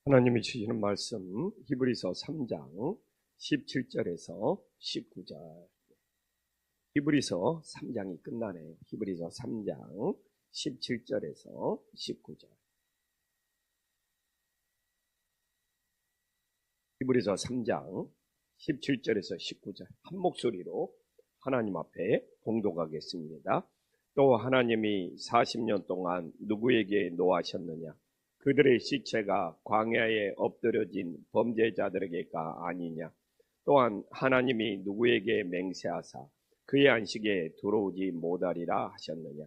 하나님이 주시는 말씀 히브리서 3장 17절에서 19절. 히브리서 3장이 끝나네요. 히브리서 3장 17절에서 19절. 히브리서 3장 17절에서 19절 한 목소리로 하나님 앞에 봉독하겠습니다. 또 하나님이 40년 동안 누구에게 노하셨느냐? 그들의 시체가 광야에 엎드려진 범죄자들에게가 아니냐? 또한 하나님이 누구에게 맹세하사 그의 안식에 들어오지 못하리라 하셨느냐?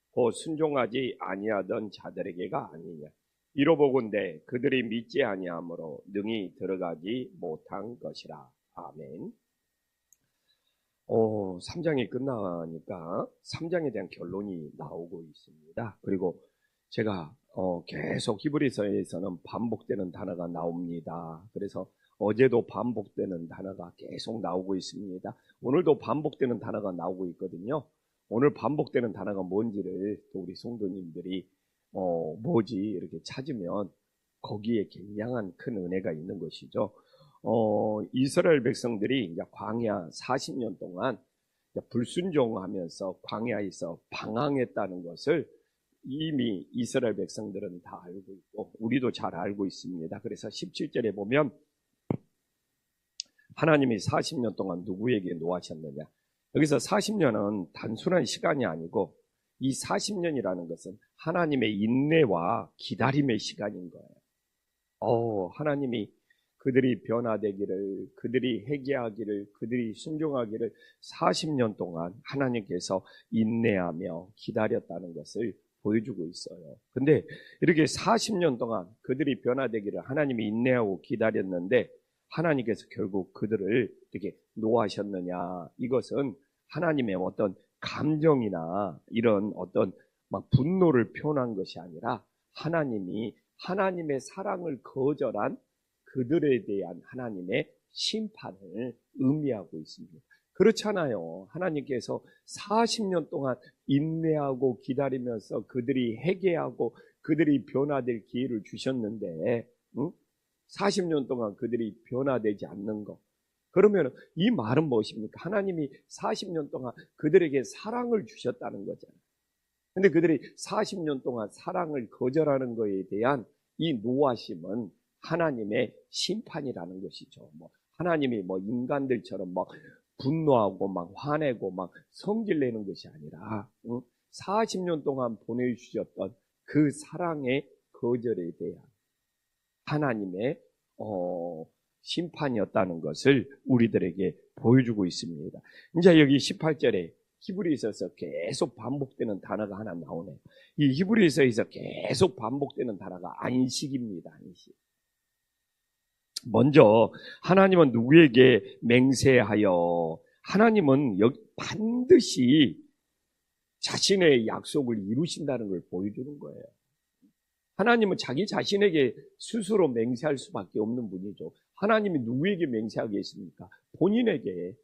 곧 순종하지 아니하던 자들에게가 아니냐? 이로보건대 그들이 믿지 아니하므로 능히 들어가지 못한 것이라. 아멘. 3장이 끝나니까 3장에 대한 결론이 나오고 있습니다. 그리고 제가 계속 히브리서에서는 반복되는 단어가 나옵니다. 그래서 어제도 반복되는 단어가 계속 나오고 있습니다. 오늘도 반복되는 단어가 나오고 있거든요. 오늘 반복되는 단어가 뭔지를 또 우리 성도님들이 뭐지 이렇게 찾으면 거기에 굉장한 큰 은혜가 있는 것이죠. 이스라엘 백성들이 이제 광야 40년 동안 불순종하면서 광야에서 방황했다는 것을 이미 이스라엘 백성들은 다 알고 있고 우리도 잘 알고 있습니다. 그래서 17절에 보면 하나님이 40년 동안 누구에게 노하셨느냐? 여기서 40년은 단순한 시간이 아니고 이 40년이라는 것은 하나님의 인내와 기다림의 시간인 거예요. 하나님이 그들이 변화되기를, 그들이 회개하기를, 그들이 순종하기를 40년 동안 하나님께서 인내하며 기다렸다는 것을 보여주고 있어요. 근데 이렇게 40년 동안 그들이 변화되기를 하나님이 인내하고 기다렸는데 하나님께서 결국 그들을 이렇게 노하셨느냐? 이것은 하나님의 어떤 감정이나 이런 어떤 막 분노를 표현한 것이 아니라 하나님이 하나님의 사랑을 거절한 그들에 대한 하나님의 심판을 의미하고 있습니다. 그렇잖아요. 하나님께서 40년 동안 인내하고 기다리면서 그들이 회개하고 그들이 변화될 기회를 주셨는데 40년 동안 그들이 변화되지 않는 것. 그러면 이 말은 무엇입니까? 하나님이 40년 동안 그들에게 사랑을 주셨다는 거잖아요. 근데 그들이 40년 동안 사랑을 거절하는 것에 대한 이 노하심은 하나님의 심판이라는 것이죠. 하나님이 인간들처럼 분노하고 화내고 성질내는 것이 아니라 40년 동안 보내주셨던 그 사랑의 거절에 대한 하나님의 심판이었다는 것을 우리들에게 보여주고 있습니다. 이제 여기 18절에 히브리서에서 계속 반복되는 단어가 하나 나오네요. 이 히브리서에서 계속 반복되는 단어가 안식입니다. 안식. 먼저 하나님은 누구에게 맹세하여 하나님은 반드시 자신의 약속을 이루신다는 걸 보여주는 거예요. 하나님은 자기 자신에게 스스로 맹세할 수밖에 없는 분이죠. 하나님이 누구에게 맹세하겠습니까? 본인에게,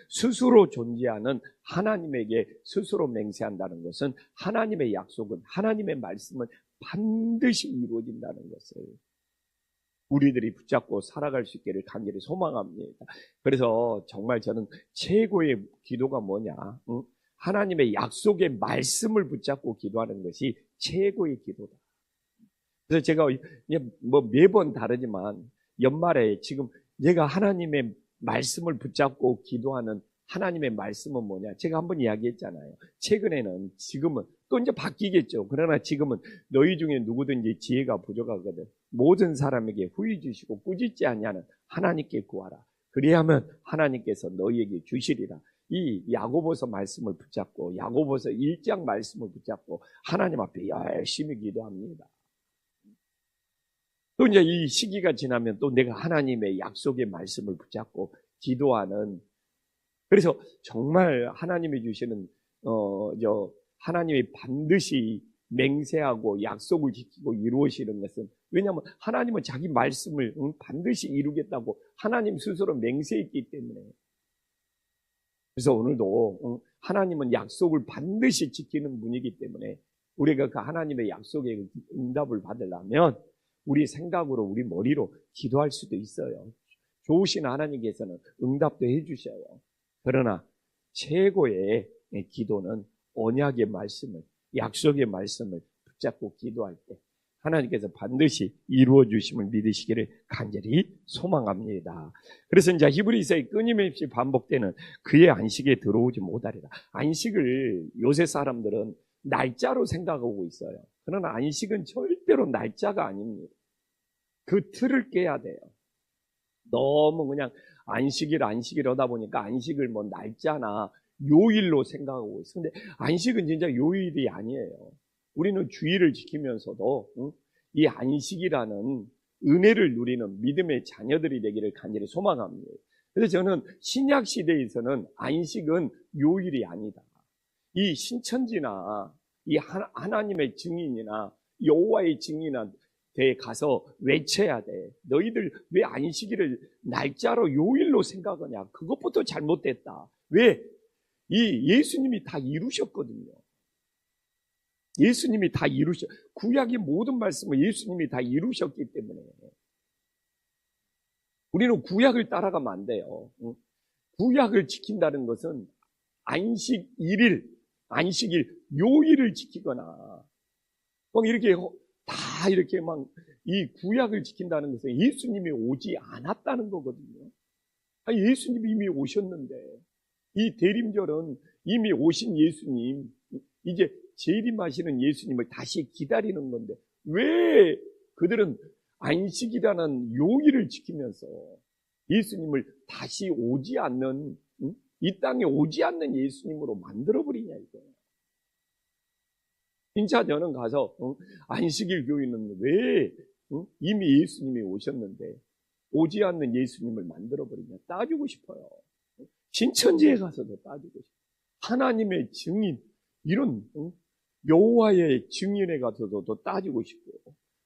스스로 존재하는 하나님에게 스스로 맹세한다는 것은 하나님의 약속은, 하나님의 말씀은 반드시 이루어진다는 것을 우리들이 붙잡고 살아갈 수 있기를 간절히 소망합니다. 그래서 정말 저는 최고의 기도가 뭐냐? 하나님의 약속의 말씀을 붙잡고 기도하는 것이 최고의 기도다. 그래서 제가 매번 다르지만 연말에 지금 내가 하나님의 말씀을 붙잡고 기도하는 하나님의 말씀은 뭐냐? 제가 한번 이야기했잖아요. 최근에는 지금은 또 이제 바뀌겠죠. 그러나 지금은 너희 중에 누구든지 지혜가 부족하거든. 모든 사람에게 후히 주시고 꾸짖지 아니하는 하나님께 구하라. 그리하면 하나님께서 너희에게 주시리라. 이 야고보서 말씀을 붙잡고 야고보서 1장 말씀을 붙잡고 하나님 앞에 열심히 기도합니다. 또 이제 이 시기가 지나면 또 내가 하나님의 약속의 말씀을 붙잡고 기도하는, 그래서 정말 하나님이 주시는 하나님이 반드시 맹세하고 약속을 지키고 이루시는 것은, 왜냐하면 하나님은 자기 말씀을 반드시 이루겠다고 하나님 스스로 맹세했기 때문에. 그래서 오늘도 하나님은 약속을 반드시 지키는 분이기 때문에 우리가 그 하나님의 약속의 응답을 받으려면 우리 생각으로, 우리 머리로 기도할 수도 있어요. 좋으신 하나님께서는 응답도 해주셔요. 그러나 최고의 기도는 언약의 말씀을, 약속의 말씀을 붙잡고 기도할 때 하나님께서 반드시 이루어 주심을 믿으시기를 간절히 소망합니다. 그래서 이제 히브리서에 끊임없이 반복되는 그의 안식에 들어오지 못하리라. 안식을 요새 사람들은 날짜로 생각하고 있어요. 그러나 안식은 절대로 날짜가 아닙니다. 그 틀을 깨야 돼요. 너무 그냥 안식일 하다 보니까 안식을 뭐 날짜나 요일로 생각하고 있어요. 근데 안식은 진짜 요일이 아니에요. 우리는 주의를 지키면서도 이 안식이라는 은혜를 누리는 믿음의 자녀들이 되기를 간절히 소망합니다. 그래서 저는 신약 시대에서는 안식은 요일이 아니다. 이 신천지나 이 하나님의 증인이나 여호와의 증인한테 가서 외쳐야 돼. 너희들 왜 안식일을 날짜로 요일로 생각하냐? 그것부터 잘못됐다. 왜? 이 예수님이 다 이루셨거든요. 예수님이 다 구약의 모든 말씀을 예수님이 다 이루셨기 때문에 우리는 구약을 따라가면 안 돼요. 구약을 지킨다는 것은 안식일, 요일을 지키거나 막 이렇게 다 이렇게 막 이 구약을 지킨다는 것은 예수님이 오지 않았다는 거거든요. 아니, 예수님이 이미 오셨는데 이 대림절은 이미 오신 예수님, 이제 재림하시는 예수님을 다시 기다리는 건데 왜 그들은 안식이라는 요일을 지키면서 예수님을 다시 오지 않는, 이 땅에 오지 않는 예수님으로 만들어버리냐 이거예요. 진짜 저는 가서 안식일 교회는 왜 이미 예수님이 오셨는데 오지 않는 예수님을 만들어버리냐 따지고 싶어요. 신천지에 가서도 따지고 싶어요. 하나님의 증인, 이런 여호와의 증인에 가서도 따지고 싶고,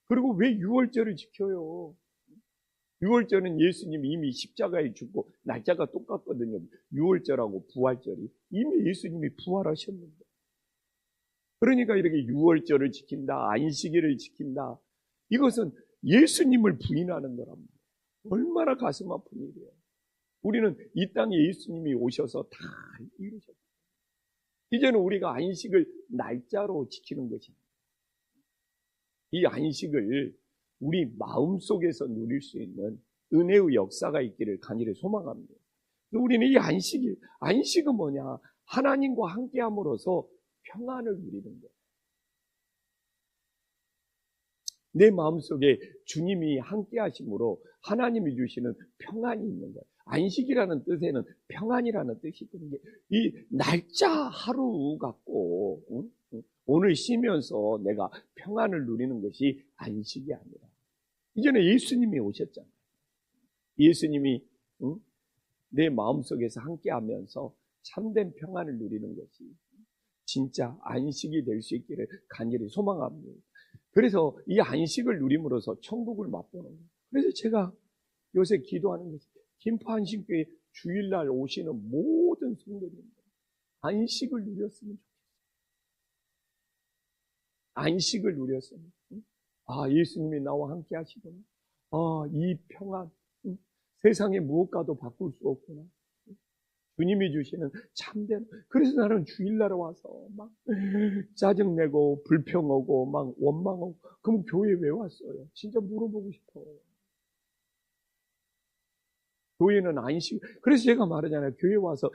그리고 왜 유월절을 지켜요? 유월절은 예수님이 이미 십자가에 죽고 날짜가 똑같거든요. 유월절하고 부활절이 이미 예수님이 부활하셨는데, 그러니까 이렇게 유월절을 지킨다, 안식일을 지킨다, 이것은 예수님을 부인하는 거랍니다. 얼마나 가슴 아픈 일이에요. 우리는 이 땅에 예수님이 오셔서 다 이루셨어요. 이제는 우리가 안식을 날짜로 지키는 것입니다. 이 안식을 우리 마음속에서 누릴 수 있는 은혜의 역사가 있기를 간절히 소망합니다. 우리는 이 안식은 뭐냐? 하나님과 함께함으로써 평안을 누리는 거예요. 내 마음속에 주님이 함께하심으로 하나님이 주시는 평안이 있는 거예요. 안식이라는 뜻에는 평안이라는 뜻이 있거든요. 이 날짜 하루 갖고 오늘 쉬면서 내가 평안을 누리는 것이 안식이 아니라, 이제는 예수님이 오셨잖아요. 예수님이 내 마음속에서 함께하면서 참된 평안을 누리는 것이 진짜 안식이 될 수 있기를 간절히 소망합니다. 그래서 이 안식을 누림으로써 천국을 맛보는 거예요. 그래서 제가 요새 기도하는 것이 김포안식교회 주일날 오시는 모든 성도님들 안식을 누렸으면 좋겠어요. 안식을 누렸으면, 예수님이 나와 함께 하시구나. 이 평안, 세상에 무엇과도 바꿀 수 없구나. 주님이 주시는 참된, 그래서 나는 주일날에 와서 막 짜증내고 불평하고 막 원망하고, 그럼 교회 왜 왔어요? 진짜 물어보고 싶어요. 교회는 안식, 그래서 제가 말하잖아요. 교회 와서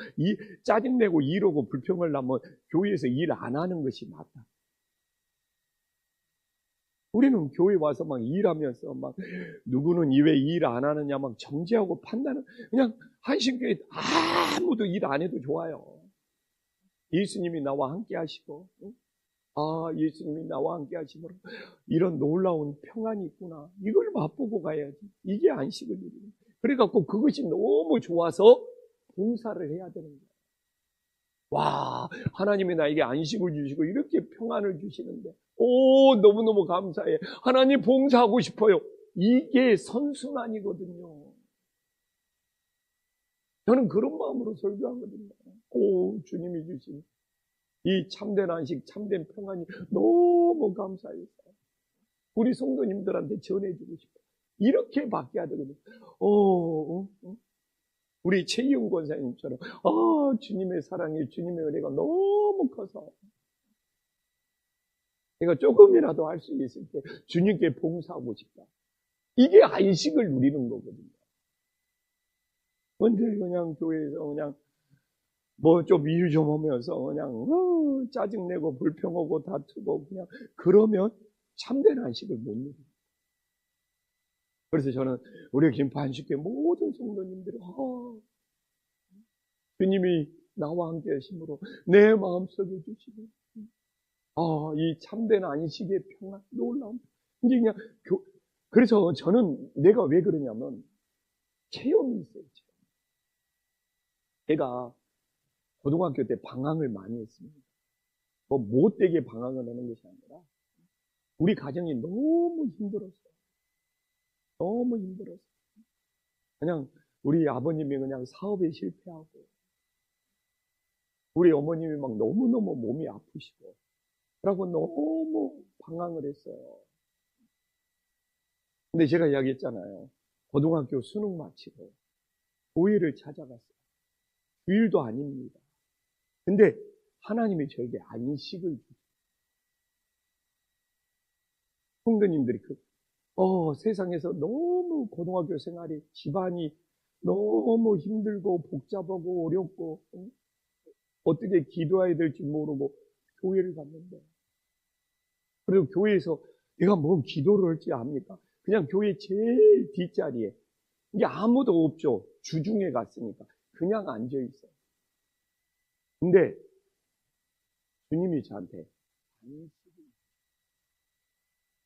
짜증내고 일하고 불평을 하면 교회에서 일 안 하는 것이 맞다. 우리는 교회 와서 막 일하면서 막 누구는 왜 일 안 하느냐 막 정죄하고 판단은, 그냥 한신교회 아무도 일 안 해도 좋아요. 예수님이 나와 함께 하시고, 예수님이 나와 함께 하시므로 이런 놀라운 평안이 있구나. 이걸 맛보고 가야지. 이게 안식을 누리는 거예요. 그래갖고 그것이 너무 좋아서 봉사를 해야 되는 거예요. 와, 하나님이 나에게 안식을 주시고 이렇게 평안을 주시는데, 너무너무 감사해. 하나님 봉사하고 싶어요. 이게 선순환이거든요. 저는 그런 마음으로 설교하거든요. 주님이 주신 이 참된 안식, 참된 평안이 너무 감사해요. 우리 성도님들한테 전해주고 싶어. 이렇게 바뀌어야 되거든. 우리 최희웅 권사님처럼, 주님의 사랑이, 주님의 은혜가 너무 커서, 내가 조금이라도 할 수 있을 때 주님께 봉사하고 싶다. 이게 안식을 누리는 거거든요. 근데 그냥 교회에서 그냥 뭐 좀 일 좀 하면서 그냥 짜증내고 불평하고 다투고 그냥 그러면 참된 안식을 못 누려요. 그래서 저는 우리 김포 안식회 모든 성도님들이 주님이 나와 함께 하심으로 내 마음속에 주시고 이 참된 안식의 평안 놀라움. 이제 그냥 그래서 저는 내가 왜 그러냐면 체험이 있어요. 제가 고등학교 때 방황을 많이 했습니다. 뭐 못되게 방황을 하는 것이 아니라 우리 가정이 너무 힘들었어요. 너무 힘들었어요. 그냥 우리 아버님이 그냥 사업에 실패하고 우리 어머님이 막 너무너무 몸이 아프시고 그러고 너무 방황을 했어요. 근데 제가 이야기했잖아요. 고등학교 수능 마치고 교회를 찾아갔어요. 주일도 아닙니다. 근데 하나님이 저에게 안식을 주세요. 성도님들이 세상에서 너무 고등학교 생활이 집안이 너무 힘들고 복잡하고 어렵고 어떻게 기도해야 될지 모르고 교회를 갔는데 그리고 교회에서 내가 뭐 기도를 할지 압니까? 그냥 교회 제일 뒷자리에 이게 아무도 없죠. 주중에 갔으니까 그냥 앉아있어요. 근데 주님이 저한테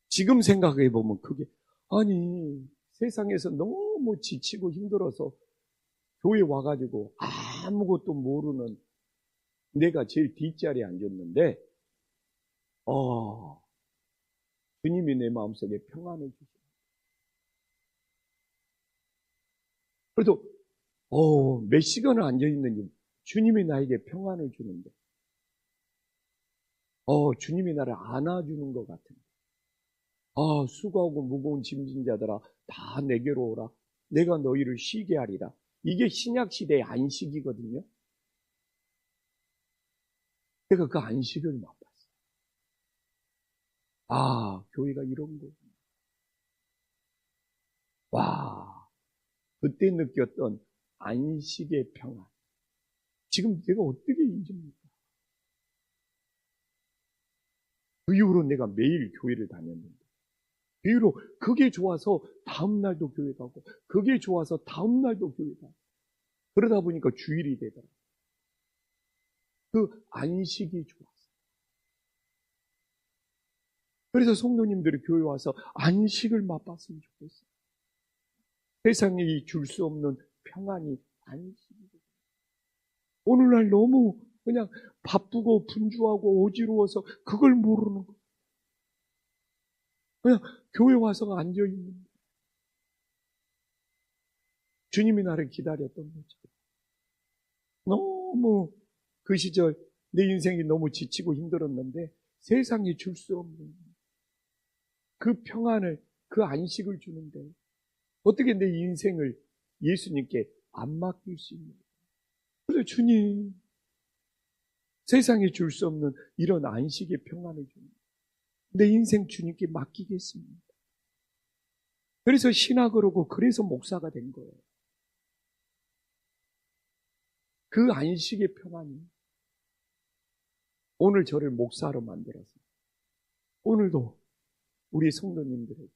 지금 생각해 보면 그게 아니 세상에서 너무 지치고 힘들어서 교회 와가지고 아무것도 모르는 내가 제일 뒷자리에 앉았는데 주님이 내 마음속에 평안을 주시고 그래도 몇 시간을 앉아있는지 주님이 나에게 평안을 주는데 주님이 나를 안아주는 것 같은데 수고하고 무거운 짐진 자들아 다 내게로 오라 내가 너희를 쉬게 하리라. 이게 신약시대의 안식이거든요. 내가 그 안식을 맛봤어요. 교회가 이런 거구나. 와, 그때 느꼈던 안식의 평안. 지금 내가 어떻게 잊습니까? 그 이후로 내가 매일 교회를 다녔는데 그 이후로 그게 좋아서 다음날도 교회 가고 그게 좋아서 다음날도 교회 가고 그러다 보니까 주일이 되더라고요. 그 안식이 좋았어요. 그래서 성도님들이 교회 와서 안식을 맛봤으면 좋겠어요. 세상에 줄 수 없는 평안이 안식이거든요. 오늘날 너무 그냥 바쁘고 분주하고 어지러워서 그걸 모르는 거예요. 그냥 교회 와서 앉아있는 거예요. 주님이 나를 기다렸던 거죠. 너무 그 시절 내 인생이 너무 지치고 힘들었는데 세상에 줄 수 없는 그 평안을 그 안식을 주는데 어떻게 내 인생을 예수님께 안 맡길 수 있는 거예요. 그래서 주님 세상에 줄 수 없는 이런 안식의 평안을 줍니다. 내 인생 주님께 맡기겠습니다. 그래서 신학을 하고 그래서 목사가 된 거예요. 그 안식의 평안이 오늘 저를 목사로 만들어서 오늘도 우리 성도님들에게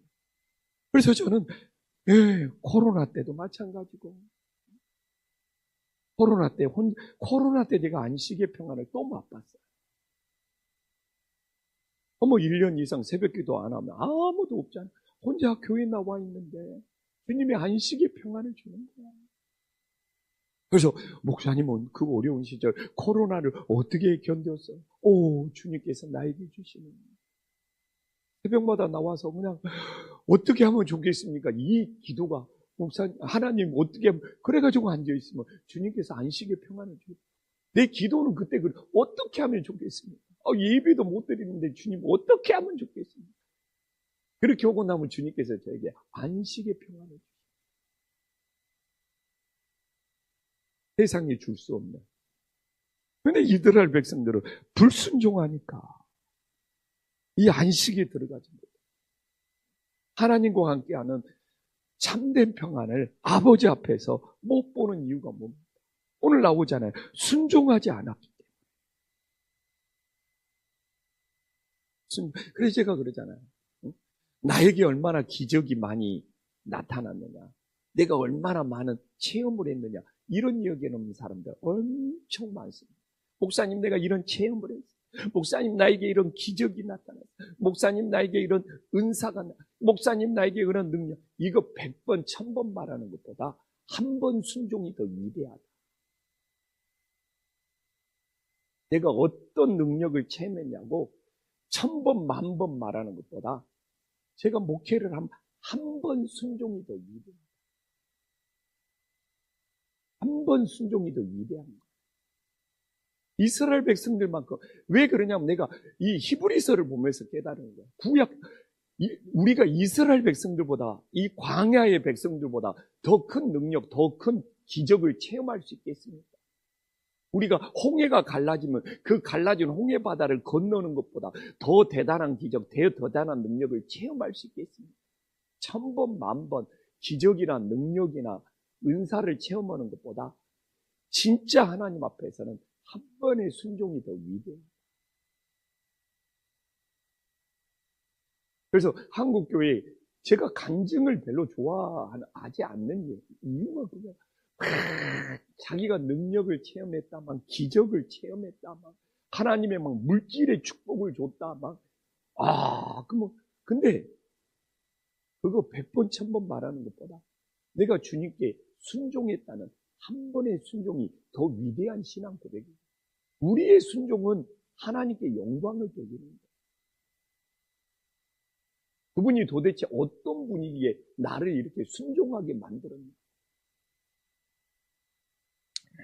그래서 저는 코로나 때도 마찬가지고 코로나 때 내가 안식의 평안을 또 맛봤어요. 1년 이상 새벽기도 안 하면 아무도 없잖아요. 혼자 교회 나와 있는데 주님이 안식의 평안을 주는 거야. 그래서 목사님은 그 어려운 시절 코로나를 어떻게 견뎠어요? 주님께서 나에게 주시는 새벽마다 나와서 그냥 어떻게 하면 좋겠습니까? 이 기도가 목사님 하나님 어떻게 하면 그래가지고 앉아있으면 주님께서 안식의 평안을 주고 내 기도는 그때 어떻게 하면 좋겠습니까? 예배도 못 드리는데 주님 어떻게 하면 좋겠습니까? 그렇게 오고 나면 주님께서 저에게 안식의 평안을 주십니다. 세상에 줄 수 없는. 그런데 이스라엘 백성들은 불순종하니까 이 안식에 들어가지 못해요. 하나님과 함께하는 참된 평안을 아버지 앞에서 못 보는 이유가 뭡니까? 오늘 나오잖아요. 순종하지 않았기 때문에. 그래서 제가 그러잖아요. 나에게 얼마나 기적이 많이 나타났느냐, 내가 얼마나 많은 체험을 했느냐, 이런 이야기는 없는 사람들 엄청 많습니다. 목사님, 내가 이런 체험을 했어요. 목사님, 나에게 이런 기적이 나타났어요. 목사님, 나에게 이런 은사가 나타났어요. 목사님, 나에게 그런 능력. 이거 100번, 1000번 말하는 것보다 한 번 순종이 더 위대하다. 내가 어떤 능력을 체험했냐고 1000번, 10,000번 말하는 것보다 제가 목회를 한 번 순종이 더 위대합니다. 한 번 순종이 더 위대합니다. 이스라엘 백성들만큼. 왜 그러냐면 내가 이 히브리서를 보면서 깨달은 거예요. 구약, 우리가 이스라엘 백성들보다, 이 광야의 백성들보다 더 큰 능력, 더 큰 기적을 체험할 수 있겠습니까? 우리가 홍해가 갈라지면 그 갈라진 홍해 바다를 건너는 것보다 더 대단한 기적, 더 대단한 능력을 체험할 수 있겠습니까? 1000번, 10,000번 기적이나 능력이나 은사를 체험하는 것보다 진짜 하나님 앞에서는 한 번의 순종이 더 위대합니다. 그래서 한국교회, 제가 간증을 별로 좋아하지 않는 이유가 그거예요. 자기가 능력을 체험했다만, 기적을 체험했다만, 하나님의 막 물질의 축복을 줬다만, 근데 그거 100번, 1000번 말하는 것보다 내가 주님께 순종했다는 한 번의 순종이 더 위대한 신앙 고백이에요. 우리의 순종은 하나님께 영광을 돌리는 거예요. 그분이 도대체 어떤 분이기에 나를 이렇게 순종하게 만들었는가?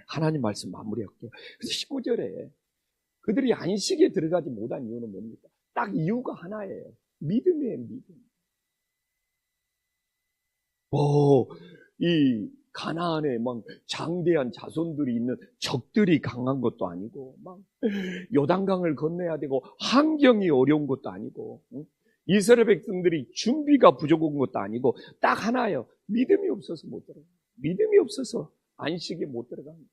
하나님 말씀 마무리할게요. 그래서 19절에 그들이 안식에 들어가지 못한 이유는 뭡니까? 딱 이유가 하나예요. 믿음이에요, 믿음. 이 가나안에 막 장대한 자손들이 있는 적들이 강한 것도 아니고, 막 요단강을 건너야 되고 환경이 어려운 것도 아니고, 이스라엘 백성들이 준비가 부족한 것도 아니고, 딱 하나예요. 믿음이 없어서 못 들어가요. 믿음이 없어서 안식에 못 들어갑니다.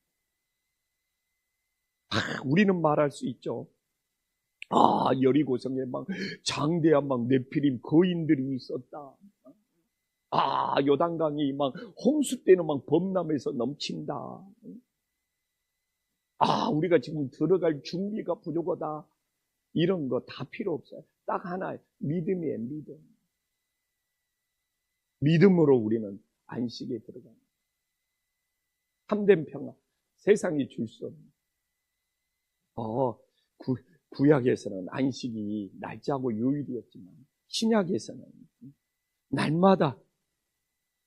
우리는 말할 수 있죠. 여리고성에 막 장대한 막 네피림 거인들이 있었다. 요단강이 막 홍수 때는 막 범람해서 넘친다. 우리가 지금 들어갈 준비가 부족하다. 이런 거 다 필요 없어요. 딱 하나, 믿음이에요, 믿음. 믿음으로 우리는 안식에 들어갑니다. 참된 평안, 세상이 줄 수 없는. 구약에서는 안식이 날짜고 요일이었지만 신약에서는 날마다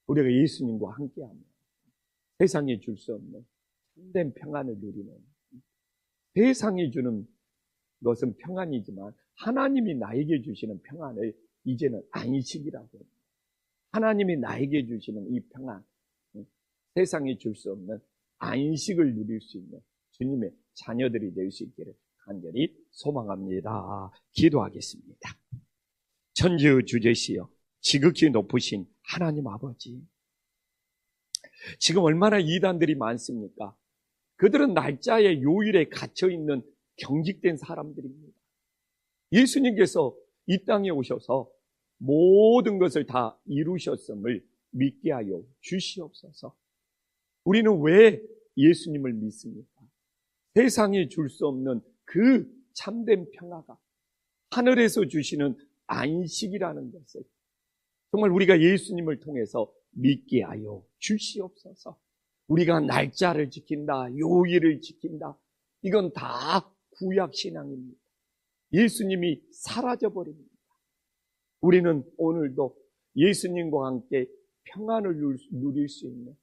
우리가 예수님과 함께하며 세상에 줄 수 없는 참된 평안을 누리는, 세상이 주는 것은 평안이지만 하나님이 나에게 주시는 평안을 이제는 안식이라고 합니다. 하나님이 나에게 주시는 이 평안, 세상에 줄 수 없는 안식을 누릴 수 있는 주님의 자녀들이 될 수 있기를 간절히 소망합니다. 기도하겠습니다. 천주 주제시여 지극히 높으신 하나님 아버지, 지금 얼마나 이단들이 많습니까? 그들은 날짜의 요일에 갇혀있는 경직된 사람들입니다. 예수님께서 이 땅에 오셔서 모든 것을 다 이루셨음을 믿게 하여 주시옵소서. 우리는 왜 예수님을 믿습니까? 세상이 줄 수 없는 그 참된 평화가 하늘에서 주시는 안식이라는 것을 정말 우리가 예수님을 통해서 믿게 하여 주시옵소서. 우리가 날짜를 지킨다, 요일을 지킨다, 이건 다 구약신앙입니다. 예수님이 사라져버립니다. 우리는 오늘도 예수님과 함께 평안을 누릴 수 있는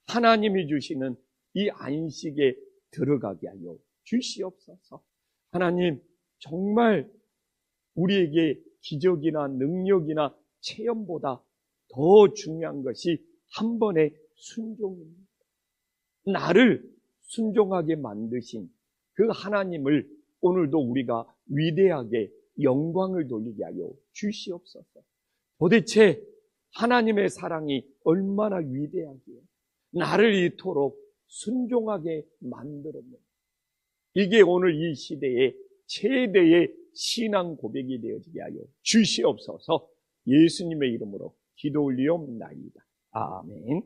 하나님이 주시는 이 안식에 들어가게 하여 주시옵소서. 하나님, 정말 우리에게 기적이나 능력이나 체험보다 더 중요한 것이 한 번의 순종입니다. 나를 순종하게 만드신 그 하나님을 오늘도 우리가 위대하게 영광을 돌리게 하여 주시옵소서. 도대체 하나님의 사랑이 얼마나 위대하기에 나를 이토록 순종하게 만들었는가. 이게 오늘 이 시대의 최대의 신앙 고백이 되어지게 하여 주시옵소서. 예수님의 이름으로 기도 올리옵나이다. 아멘.